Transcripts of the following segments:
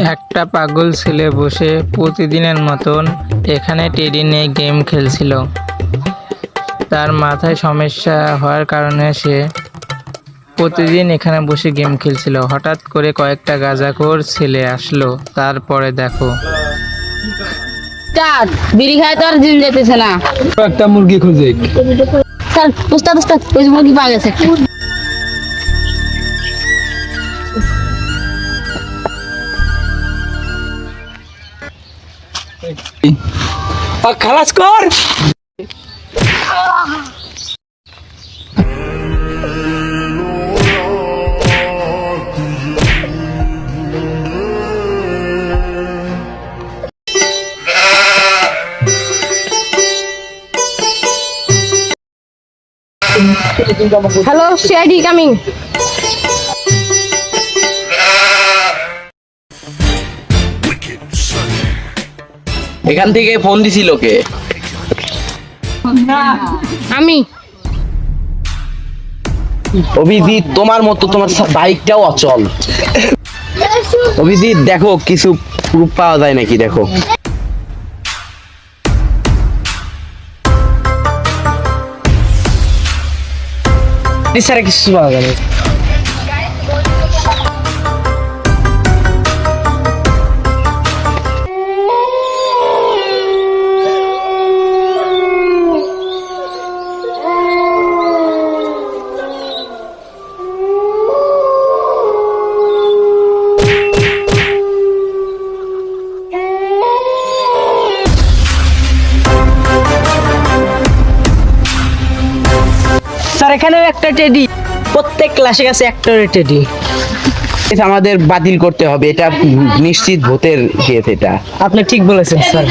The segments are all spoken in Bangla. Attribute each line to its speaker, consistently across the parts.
Speaker 1: একটা পাগল ছেলে বসে প্রতিদিনের মতন এখানে টেডি নিয়ে গেম খেলছিল। তার মাথায় সমস্যা হওয়ার কারণে সে প্রতিদিন এখানে বসে গেম খেলছিল। হঠাৎ করে কয়েকটা গাঁজাখোর ছেলে আসলো। তারপরে দেখো
Speaker 2: স্যার বিড়ি খায় তো আর জিম যেতেছে না।
Speaker 3: একটা মুরগি খুঁজে
Speaker 2: স্যার উস্তাদ উস্তাদ ওই মুরগি পাওয়া গেছে।
Speaker 3: খালাস কর।
Speaker 2: Hello CID coming.
Speaker 4: এখান থেকে ফোন দিছিল কে?
Speaker 2: আমি
Speaker 4: অভিজিৎ, তোমার মতো তোমার বাইকটাও অচল। অভিজিৎ দেখো কিছু প্রুফ পাওয়া যায় নাকি, দেখো।
Speaker 3: স্যার কিছু পাওয়া যাবে। স্যার এখানেও একটা টেডি, প্রত্যেক ক্লাসে কাছে একটা টেডি।
Speaker 4: এটা আমাদের বাতিল করতে হবে, এটা নিশ্চিত ভূতের কেস এটা।
Speaker 3: আপনি ঠিক বলেছেন স্যার।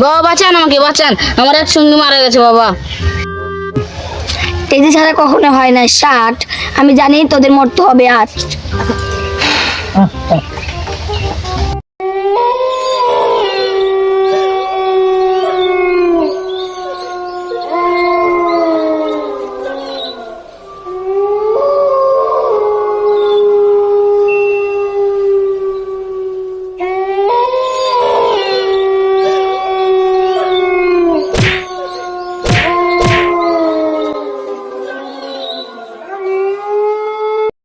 Speaker 2: বাবা বাঁচান, আমাকে বাঁচান, আমার এক সঙ্গী মারা গেছে বাবা।
Speaker 5: তেজি ছাড়া কখনো হয় না ষাট। আমি জানি তোদের মরতে হবে আজ।